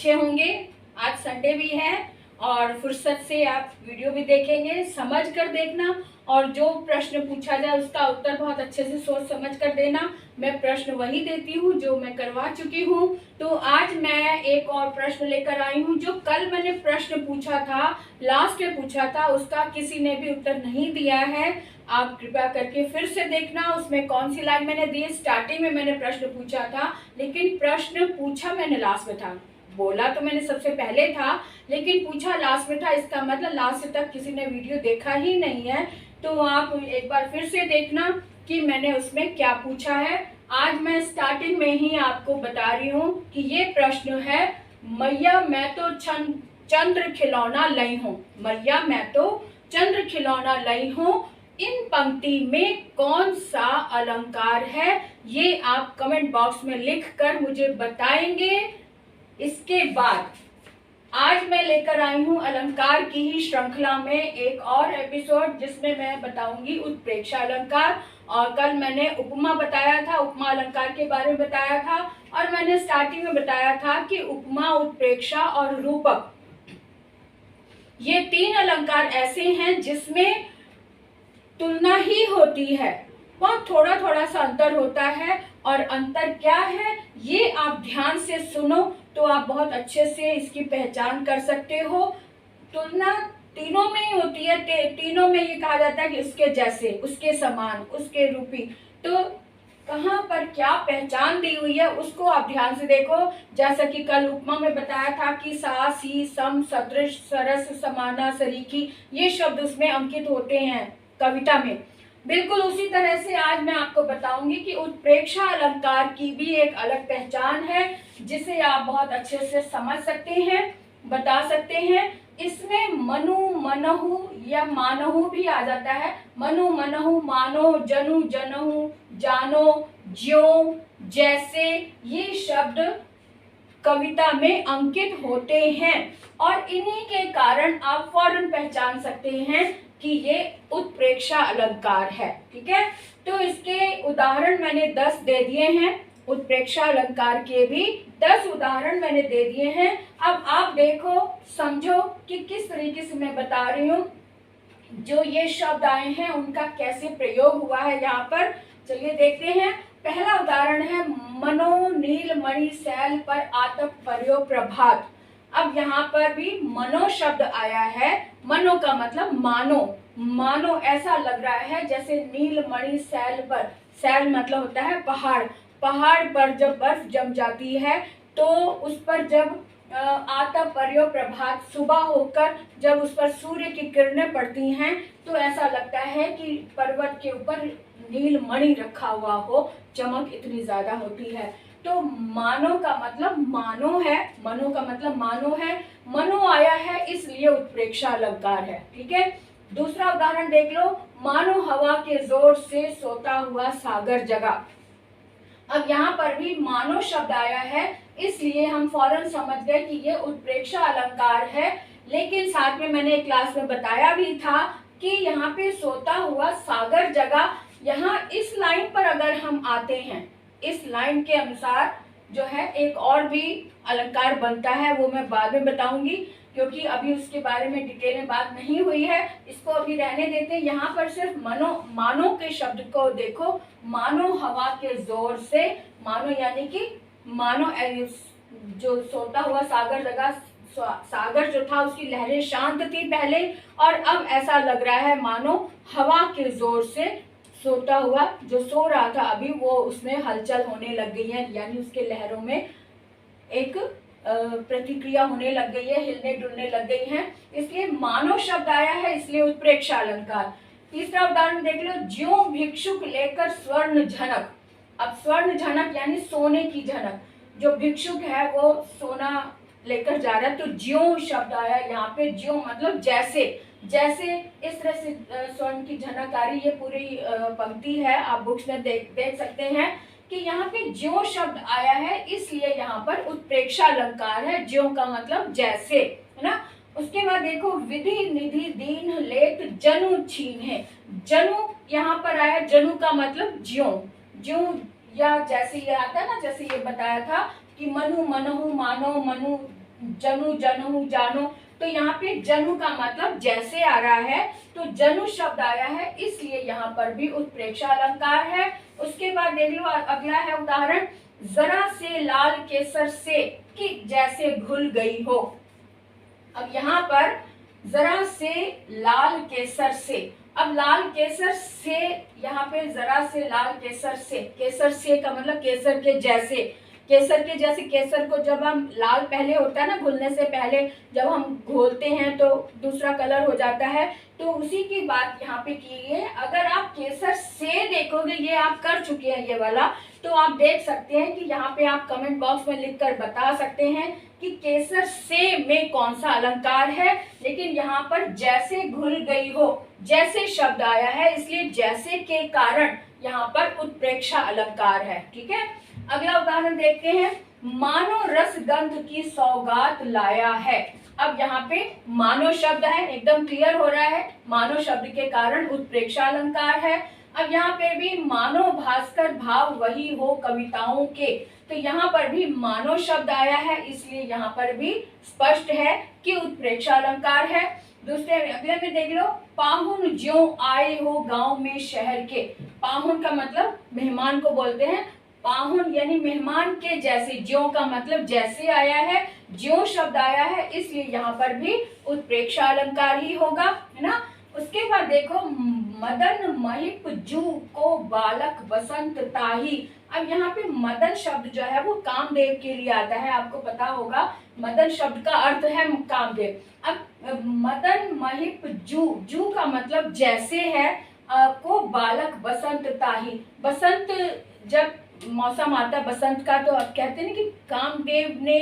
अच्छे होंगे। आज संडे भी है और फुर्सत से आप वीडियो भी देखेंगे, समझ कर देखना और जो प्रश्न पूछा जाए उसका उत्तर बहुत अच्छे से सोच समझ कर देना। मैं प्रश्न वही देती हूँ जो मैं करवा चुकी हूँ। तो आज मैं एक और प्रश्न लेकर आई हूँ। जो कल मैंने प्रश्न पूछा था, लास्ट में पूछा था, उसका किसी ने भी उत्तर नहीं दिया है। आप कृपया करके फिर से देखना उसमें कौन सी लाइन मैंने दी। स्टार्टिंग में मैंने प्रश्न पूछा था, लेकिन प्रश्न पूछा मैंने लास्ट में था। बोला तो मैंने सबसे पहले था, लेकिन पूछा लास्ट में था। इसका मतलब लास्ट तक किसी ने वीडियो देखा ही नहीं है। तो आप एक बार फिर से देखना कि मैंने उसमें क्या पूछा है। आज मैं स्टार्टिंग में ही आपको बता रही हूँ कि ये प्रश्न है, मैया मैं तो चंद्र खिलौना लाई हूँ। मैया मैं तो चंद्र खिलौना लाई हूँ, इन पंक्ति में कौन सा अलंकार है? ये आप कमेंट बॉक्स में लिख कर मुझे बताएंगे। इसके बाद आज मैं लेकर आई हूँ अलंकार की ही श्रृंखला में एक और एपिसोड, जिसमें मैं बताऊंगी उत्प्रेक्षा अलंकार। और कल मैंने उपमा बताया था, उपमा अलंकार के बारे में बताया था। और मैंने स्टार्टिंग में बताया था कि उपमा, उत्प्रेक्षा और रूपक, ये तीन अलंकार ऐसे हैं जिसमें तुलना ही होती है, वह थोड़ा थोड़ा सा अंतर होता है। और अंतर क्या है ये आप ध्यान से सुनो तो आप बहुत अच्छे से इसकी पहचान कर सकते हो। तुलना तीनों में ही होती है। तीनों में ये कहा जाता है कि उसके जैसे, उसके समान, उसके रूपी। तो कहाँ पर क्या पहचान दी हुई है उसको आप ध्यान से देखो। जैसा कि कल उपमा में बताया था कि सा, सी, सम, सदृश, सरस, समाना, सरीखी, ये शब्द उसमें अंकित होते हैं कविता में। बिल्कुल उसी तरह से आज मैं आपको बताऊंगी कि उत्प्रेक्षा अलंकार की भी एक अलग पहचान है, जिसे आप बहुत अच्छे से समझ सकते हैं, बता सकते हैं। इसमें मनु, मनहु या मानहु भी आ जाता है। मनु, मनहु, मानो, जनु, जनहु, जानो, ज्यों, जैसे, ये शब्द कविता में अंकित होते हैं। और इन्हीं के कारण आप फौरन पहचान सकते हैं कि ये उत्प्रेक्षा अलंकार है। ठीक है, तो इसके उदाहरण मैंने 10 दे दिए हैं। उत्प्रेक्षा अलंकार के भी 10 उदाहरण मैंने दे दिए हैं। अब आप देखो, समझो कि किस तरीके से मैं बता रही हूँ। जो ये शब्द आए हैं उनका कैसे प्रयोग हुआ है यहाँ पर, चलिए देखते हैं। पहला उदाहरण है, मनो नील मणि सैल पर आतप पर्यो प्रभात। अब यहाँ पर भी मनो शब्द आया है। मनो का मतलब मानो, मानो ऐसा लग रहा है जैसे नील मणि सैल पर, सैल मतलब होता है पहाड़, पहाड़ पर जब बर्फ जम जाती है तो उस पर जब आतप पर्यो प्रभात, सुबह होकर जब उस पर सूर्य की किरणें पड़ती हैं तो ऐसा लगता है कि पर्वत के ऊपर नील मणि रखा हुआ हो, चमक इतनी ज्यादा होती है। तो मानो का मतलब मानो है, मनो का मतलब मानो है। मनो आया है इसलिए उत्प्रेक्षा अलंकार है। ठीक है, दूसरा उदाहरण देख लो, मानो हवा के जोर से सोता हुआ सागर जगा। अब यहाँ पर भी मानो शब्द आया है, इसलिए हम फौरन समझ गए कि ये उत्प्रेक्षा अलंकार है। लेकिन साथ में मैंने क्लास में बताया भी था कि यहाँ पे सोता हुआ सागर जगह, यहाँ इस लाइन पर अगर हम आते हैं, इस लाइन के अनुसार जो है एक और भी अलंकार बनता है, वो मैं बाद में बताऊंगी क्योंकि अभी उसके बारे में डिटेल में बात नहीं हुई है। इसको अभी रहने देते हैं। यहाँ पर सिर्फ मनो, मानो के शब्द को देखो। मानो हवा के जोर से, मानो यानी कि मानो जो सोता हुआ सागर जगह, सागर जो था उसकी लहरें शांत थी पहले, और अब ऐसा लग रहा है मानो हवा के जोर से सोता हुआ जो सो रहा था अभी, वो उसमें हलचल होने लग गई है, यानी उसके लहरों में एक प्रतिक्रिया होने लग गई है, हिलने डुलने लग गई है, इसलिए मानो शब्द आया है, इसलिए उत्प्रेक्षा अलंकार। तीसरा उदाहरण देख लो, ज्यों भिक्षुक लेकर स्वर्ण झनक। अब स्वर्ण झनक यानी सोने की झनक, जो भिक्षुक है वो सोना लेकर जा रहा है, तो ज्यों शब्द आया यहाँ पे। ज्यों मतलब जैसे, जैसे इस तरह से स्वर्ण की झनक आ रही, ये पूरी पंक्ति है, आप बुक्स में देख सकते हैं कि यहाँ पे ज्यों शब्द आया है, इसलिए यहाँ पर उत्प्रेक्षा अलंकार है। ज्यों का मतलब जैसे, है ना। उसके बाद देखो, विधि निधि दीन लेत जनु छीने। जनु यहाँ पर आया, जनु का मतलब ज्यों, ज्यों या जैसे ये आता है ना, जैसे ये बताया था कि मनु, मनहु, मानो, मनु, जनु, जनु, जानो, तो यहाँ पे जनु का मतलब जैसे आ रहा है, तो जनु शब्द आया है, इसलिए यहाँ पर भी उत्प्रेक्षा अलंकार है। उसके बाद देख लो अगला है उदाहरण, जरा से लाल केसर से कि जैसे घुल गई हो। अब यहाँ पर जरा से लाल केसर से, अब लाल केसर से, यहाँ पे जरा से लाल केसर से, केसर से का मतलब केसर के जैसे, केसर के जैसे, केसर को जब हम लाल पहले होता है ना, घुलने से पहले जब हम घोलते हैं तो दूसरा कलर हो जाता है, तो उसी की बात यहाँ पे की है। अगर आप केसर से देखोगे, ये आप कर चुके हैं ये वाला, तो आप देख सकते हैं कि यहाँ पे आप कमेंट बॉक्स में लिखकर बता सकते हैं कि केसर से में कौन सा अलंकार है। लेकिन यहाँ पर जैसे घुल गई हो, जैसे शब्द आया है, इसलिए जैसे के कारण यहाँ पर उत्प्रेक्षा अलंकार है। ठीक है, अगला उदाहरण देखते हैं, मानो रस गंध की सौगात लाया है। अब यहाँ पे मानो शब्द है, एकदम क्लियर हो रहा है, मानो शब्द के कारण उत्प्रेक्षा अलंकार है। अब यहाँ पे भी मानो भास्कर भाव वही हो कविताओं के, तो यहाँ पर भी मानो शब्द आया है, इसलिए यहाँ पर भी स्पष्ट है कि उत्प्रेक्षा अलंकार है। दूसरे अगले में देख लो, पाहुन ज्यों आए हो गांव में शहर के। पाहुन का मतलब मेहमान को बोलते हैं, पाहुन यानी मेहमान के जैसे, ज्यों का मतलब जैसे आया है, ज्यों शब्द आया है, इसलिए यहाँ पर भी उत्प्रेक्षा अलंकार ही होगा, है ना। उसके बाद देखो, मदन महिप जू को बालक बसंत ताही। अब यहाँ पे मदन शब्द जो है वो कामदेव के लिए आता है, आपको पता होगा मदन शब्द का अर्थ है कामदेव। अब मदन महिप जू, जू का मतलब जैसे है, को बालक बसंत ताही, बसंत जब मौसम आता है बसंत का, तो अब कहते हैं ना कि कामदेव ने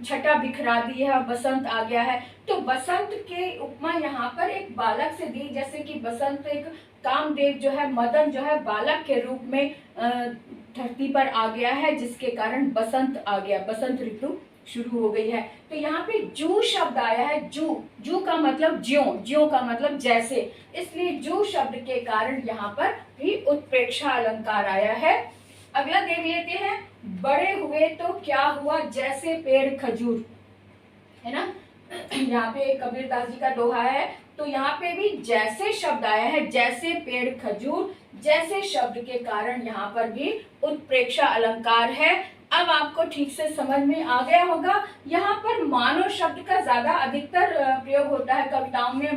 छटा बिखरा दी है और बसंत आ गया है, तो बसंत के उपमा यहाँ पर एक बालक से दी, जैसे कि बसंत एक कामदेव जो है, मदन जो है बालक के रूप में धरती पर आ गया है, जिसके कारण बसंत आ गया, बसंत ऋतु शुरू हो गई है। तो यहाँ पे जू शब्द आया है, जू, जू का मतलब ज्यों, ज्यों का मतलब जैसे, इसलिए जू शब्द के कारण यहाँ पर भी उत्प्रेक्षा अलंकार आया है। अगला देख लेते हैं, बड़े हुए तो क्या हुआ जैसे पेड़ खजूर, है ना। यहाँ पे कबीरदास जी का दोहा है, तो यहाँ पे भी जैसे शब्द आया है, जैसे पेड़ खजूर, जैसे शब्द के कारण यहाँ पर भी उत्प्रेक्षा अलंकार है। अब आपको ठीक से समझ में आ गया होगा। यहाँ पर मानो शब्द का ज्यादा अधिकतर प्रयोग होता है कविताओं में,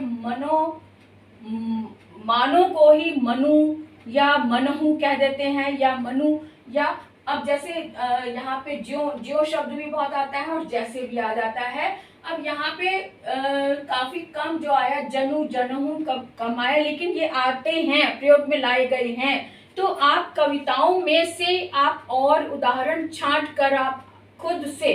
मानो को ही मनु या मनहु कह देते हैं, या मनु, या अब जैसे यहाँ पे ज्यों शब्द भी बहुत आता है और जैसे भी आ जाता है। अब यहाँ पे काफी कम जो आया, जनु, जनहु कम आया, लेकिन ये आते हैं, प्रयोग में लाए गए हैं। तो आप कविताओं में से आप और उदाहरण छांट कर आप खुद से,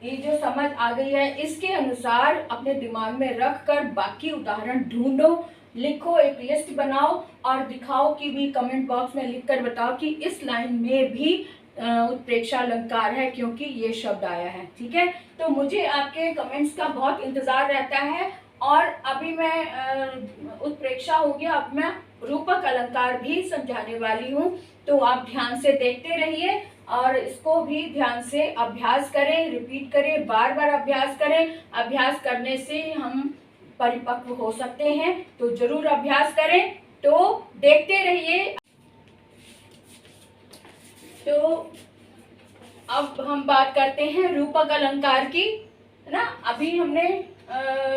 ये जो समझ आ गई है इसके अनुसार अपने दिमाग में रख कर बाकी उदाहरण ढूंढो, लिखो, एक लिस्ट बनाओ और दिखाओ कि भी कमेंट बॉक्स में लिखकर बताओ कि इस लाइन में भी उत्प्रेक्षा अलंकार है, क्योंकि ये शब्द आया है। ठीक है, तो मुझे आपके कमेंट्स का बहुत इंतजार रहता है। और अभी मैं उत्प्रेक्षा हो गया, अब मैं रूपक अलंकार भी समझाने वाली हूँ, तो आप ध्यान से देखते रहिए और इसको भी ध्यान से अभ्यास करें, रिपीट करें, बार बार अभ्यास करें। अभ्यास करने से हम परिपक्व हो सकते हैं, तो जरूर अभ्यास करें। तो देखते रहिए। तो अब हम बात करते हैं रूपक अलंकार की, है ना। अभी हमने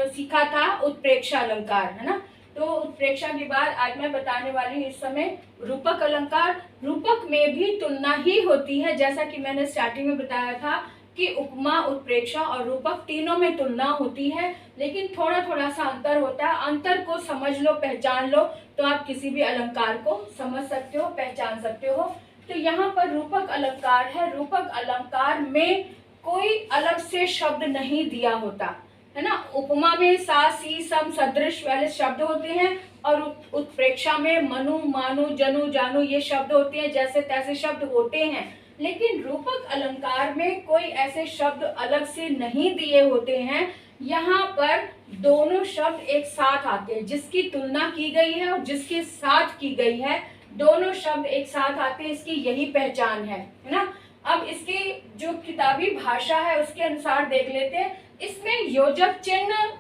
सीखा था उत्प्रेक्षा अलंकार, है ना। तो उत्प्रेक्षा के बाद आज मैं बताने वाली हूँ इस समय रूपक अलंकार। रूपक में भी तुलना ही होती है, जैसा कि मैंने स्टार्टिंग में बताया था कि उपमा, उत्प्रेक्षा और रूपक तीनों में तुलना होती है, लेकिन थोड़ा थोड़ा सा अंतर होता है। अंतर को समझ लो, पहचान लो, तो आप किसी भी अलंकार को समझ सकते हो, पहचान सकते हो। तो यहाँ पर रूपक अलंकार है। रूपक अलंकार में कोई अलग से शब्द नहीं दिया होता, है ना। उपमा में सा, सी, सम, सदृश वाले शब्द होते हैं, और उत्प्रेक्षा में मनु, मानु, जनु, जानु ये शब्द होते हैं, जैसे तैसे शब्द होते हैं। लेकिन रूपक अलंकार में कोई ऐसे शब्द अलग से नहीं दिए होते हैं। यहाँ पर दोनों शब्द एक साथ आते हैं, जिसकी तुलना की गई है और जिसके साथ की गई है, दोनों शब्द एक साथ आते हैं, इसकी यही पहचान है ना। अब इसकी जो किताबी भाषा है उसके अनुसार देख लेते हैं। इसमें योजक चिन्ह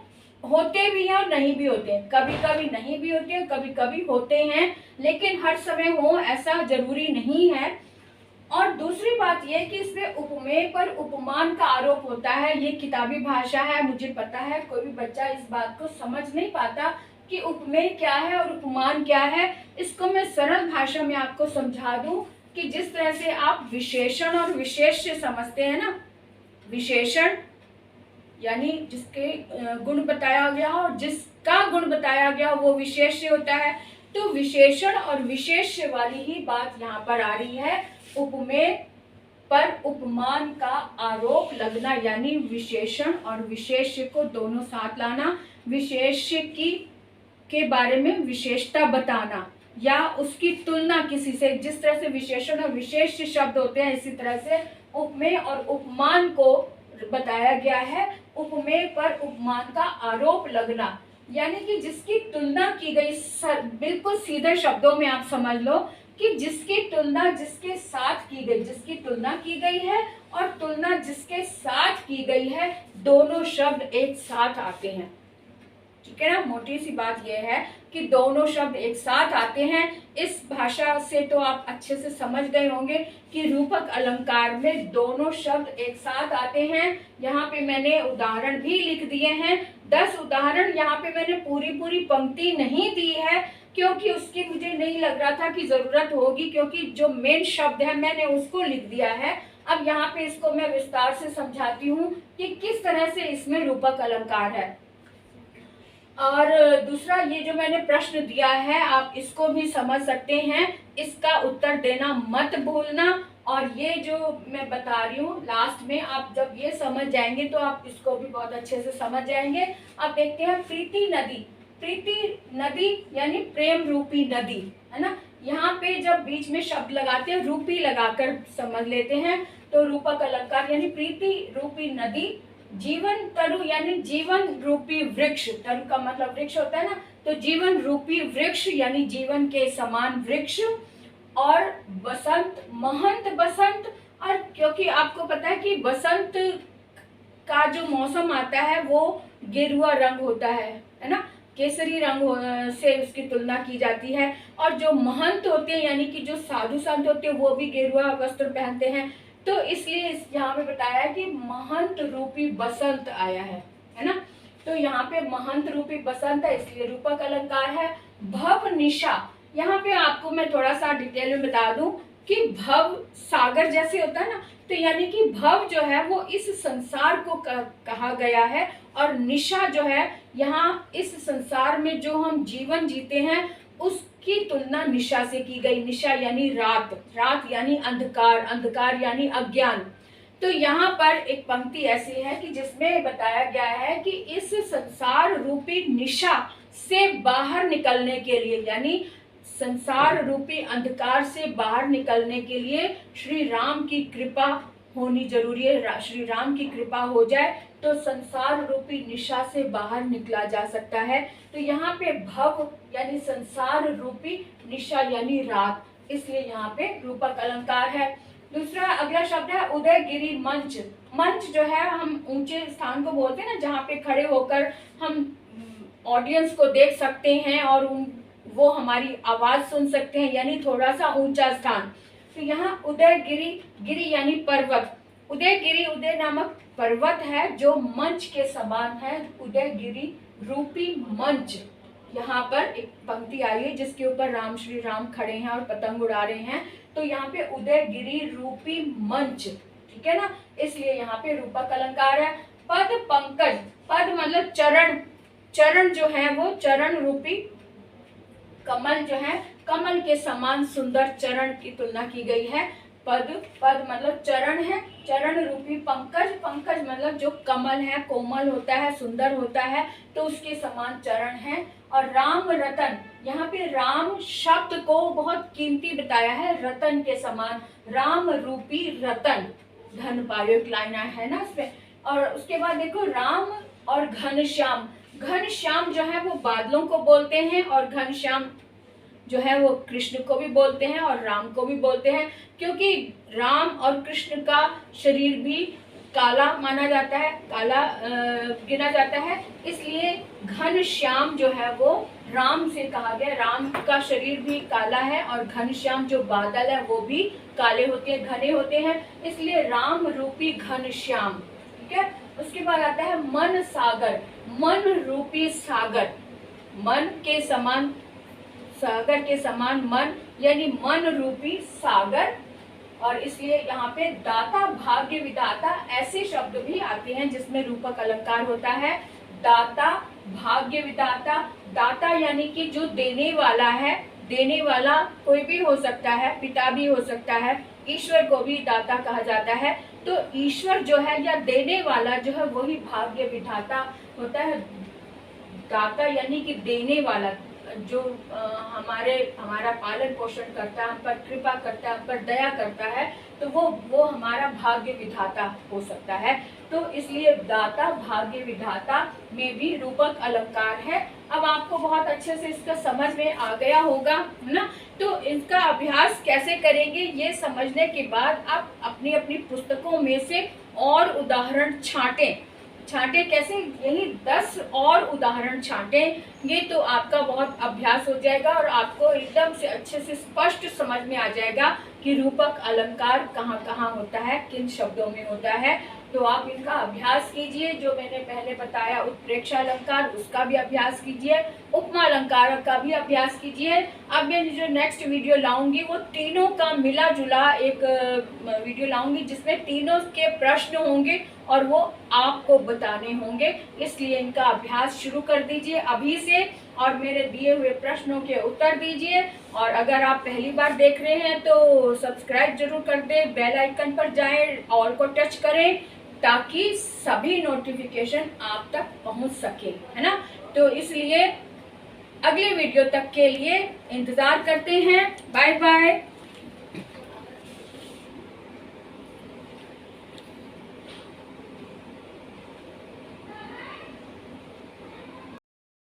होते भी हैं और नहीं भी होते हैं, कभी कभी नहीं भी होते हैं, कभी कभी होते हैं, लेकिन हर समय हो ऐसा जरूरी नहीं है। और दूसरी बात यह कि इसमें उपमेय पर उपमान का आरोप होता है। ये किताबी भाषा है, मुझे पता है कोई भी बच्चा इस बात को समझ नहीं पाता कि उपमेय क्या है और उपमान क्या है। इसको मैं सरल भाषा में आपको समझा दूं कि जिस तरह से आप विशेषण और विशेष्य समझते हैं ना, विशेषण यानी जिसके गुण बताया गया हो और जिसका गुण बताया गया वो विशेष्य होता है, तो विशेषण और विशेष्य वाली ही बात यहाँ पर आ रही है। उपमेय पर उपमान का आरोप लगना यानी विशेषण और विशेष्य को दोनों साथ लाना, विशेष्य की के बारे में विशेषता बताना या उसकी तुलना किसी से। जिस तरह से विशेषण और विशेष्य शब्द होते हैं, इसी तरह से उपमेय और उपमान को बताया गया है। उपमेय पर उपमान का आरोप लगना यानी कि जिसकी तुलना की गई, बिल्कुल सीधे शब्दों में आप समझ लो कि जिसकी तुलना जिसके साथ की गई, जिसकी तुलना की गई है और तुलना जिसके साथ की गई है, दोनों शब्द एक साथ आते हैं। ठीक है ना, मोटी सी बात यह है कि दोनों शब्द एक साथ आते हैं। इस भाषा से तो आप अच्छे से समझ गए होंगे कि रूपक अलंकार में दोनों शब्द एक साथ आते हैं। यहाँ पे मैंने उदाहरण भी लिख दिए हैं, 10 उदाहरण। यहाँ पे मैंने पूरी पंक्ति नहीं दी है क्योंकि उसकी मुझे नहीं लग रहा था कि जरूरत होगी, क्योंकि जो मेन शब्द है मैंने उसको लिख दिया है। अब यहाँ पे इसको मैं विस्तार से समझाती हूँ कि किस तरह से इसमें रूपक अलंकार है। और दूसरा, ये जो मैंने प्रश्न दिया है आप इसको भी समझ सकते हैं, इसका उत्तर देना मत भूलना। और ये जो मैं बता रही हूँ लास्ट में, आप जब ये समझ जाएंगे तो आप इसको भी बहुत अच्छे से समझ जाएंगे। अब देखते हैं प्रीति नदी। प्रीति नदी यानी प्रेम रूपी नदी, है ना। यहाँ पे जब बीच में शब्द लगाते हैं रूपी लगाकर समझ लेते हैं, तो रूपक अलंकार यानी प्रीति रूपी नदी, जीवन तरु यानी जीवन रूपी वृक्ष, तरु का मतलब वृक्ष होता है ना, तो जीवन रूपी वृक्ष यानी जीवन के समान वृक्ष, और बसंत महंत बसंत। और क्योंकि आपको पता है कि बसंत का जो मौसम आता है वो गेरुआ रंग होता है ना, केसरी रंग से उसकी तुलना की जाती है। और जो महंत होते हैं यानी कि जो साधु संत होते हैं वो भी गेरुआ वस्त्र पहनते हैं, तो इसलिए यहाँ पे बताया है कि महंत रूपी बसंत आया है ना। तो यहाँ पे महंत रूपी बसंत है, इसलिए रूपक अलंकार है। भव निशा, यहाँ पे आपको मैं थोड़ा सा डिटेल में बता दूं कि भव सागर जैसे होता है ना, तो यानी कि भव जो है वो इस संसार को कहा गया है, और निशा जो है यहाँ इस संसार में जो हम जीवन जीते हैं उसकी तुलना निशा से की गई। निशा यानी रात, रात यानी अंधकार, अंधकार यानी अज्ञान। तो यहाँ पर एक पंक्ति ऐसी है कि जिसमें बताया गया है कि इस संसार रूपी निशा से बाहर निकलने के लिए, यानी संसार रूपी अंधकार से बाहर निकलने के लिए श्री राम की कृपा होनी जरूरी है। श्री राम की कृपा हो जाए तो संसार रूपी निशा से बाहर निकला जा सकता है। तो यहाँ पे भव यानी संसार रूपी, निशा यानी रात, इसलिए यहाँ पे रूपक अलंकार है। दूसरा अगला शब्द है उदयगिरी मंच। मंच जो है हम ऊंचे स्थान को बोलते हैं ना, जहाँ पे खड़े होकर हम ऑडियंस को देख सकते हैं और वो हमारी आवाज सुन सकते हैं, यानी थोड़ा सा ऊंचा स्थान। तो यहाँ उदयगिरी, गिरी यानी पर्वत, उदयगिरी उदय नामक पर्वत है जो मंच के समान है, उदयगिरी रूपी मंच। यहाँ पर एक पंक्ति आई है जिसके ऊपर राम, श्री राम खड़े हैं और पतंग उड़ा रहे हैं, तो यहाँ पे उदयगिरी रूपी मंच, ठीक है ना, इसलिए यहाँ पे रूपक अलंकार है। पद पंकज, पद मतलब चरण, चरण जो है वो चरण रूपी कमल जो है, कमल के समान सुंदर चरण की तुलना की गई है। पद, पद मतलब चरण है, चरण रूपी पंकज, पंकज मतलब जो कमल है, कोमल होता है, सुंदर होता है, तो उसके समान चरण है। और राम रतन, यहाँ पे राम शब्द को बहुत कीमती बताया है, रतन के समान, राम रूपी रतन, धन पायो, एक लाइन है ना इसमें। और उसके बाद देखो राम और घनश्याम, घनश्याम जो है वो बादलों को बोलते हैं, और घनश्याम जो है वो कृष्ण को भी बोलते हैं और राम को भी बोलते हैं, क्योंकि राम और कृष्ण का शरीर भी काला माना जाता है, काला गिना जाता है, इसलिए घनश्याम जो है वो राम से कहा गया। राम का शरीर भी काला है और घनश्याम जो बादल है वो भी काले होते हैं, घने होते हैं, इसलिए राम रूपी घनश्याम। ठीक है, उसके बाद आता है मन सागर, मन रूपी सागर, मन के समान, सागर के समान मन, यानी मन रूपी सागर। और इसलिए यहाँ पे दाता भाग्य विधाता ऐसे शब्द भी आते हैं जिसमें रूपक अलंकार होता है। दाता भाग्य विधाता, दाता यानी कि जो देने वाला है, देने वाला कोई भी हो सकता है, पिता भी हो सकता है, ईश्वर को भी दाता कहा जाता है। तो ईश्वर जो है या देने वाला जो है वही भाग्य विधाता होता है। दाता यानी कि देने वाला, जो हमारा पालन पोषण करता है, हम पर कृपा करता है, हम पर दया करता है, तो वो हमारा भाग्य विधाता हो सकता है। तो इसलिए दाता भाग्य विधाता में भी रूपक अलंकार है। अब आपको बहुत अच्छे से इसका समझ में आ गया होगा, है ना। तो इसका अभ्यास कैसे करेंगे ये समझने के बाद आप अपनी अपनी पुस्तकों में से और उदाहरण छांटें। कैसे, यही 10 और उदाहरण छांटेंगे तो आपका बहुत अभ्यास हो जाएगा और आपको एकदम से अच्छे से स्पष्ट समझ में आ जाएगा कि रूपक अलंकार कहाँ कहाँ होता है, किन शब्दों में होता है। तो आप इनका अभ्यास कीजिए। जो मैंने पहले बताया उत्प्रेक्षा अलंकार, उसका भी अभ्यास कीजिए, उपमा अलंकार का भी अभ्यास कीजिए। अब मैं जो नेक्स्ट वीडियो लाऊंगी वो तीनों का मिला जुला एक वीडियो लाऊंगी जिसमें तीनों के प्रश्न होंगे और वो आपको बताने होंगे, इसलिए इनका अभ्यास शुरू कर दीजिए अभी से और मेरे दिए हुए प्रश्नों के उत्तर दीजिए। और अगर आप पहली बार देख रहे हैं तो सब्सक्राइब जरूर कर दें, बेल आइकन पर जाएं, ऑल को टच करें ताकि सभी नोटिफिकेशन आप तक पहुंच सके, है ना। तो इसलिए अगले वीडियो तक के लिए इंतजार करते हैं। Bye bye.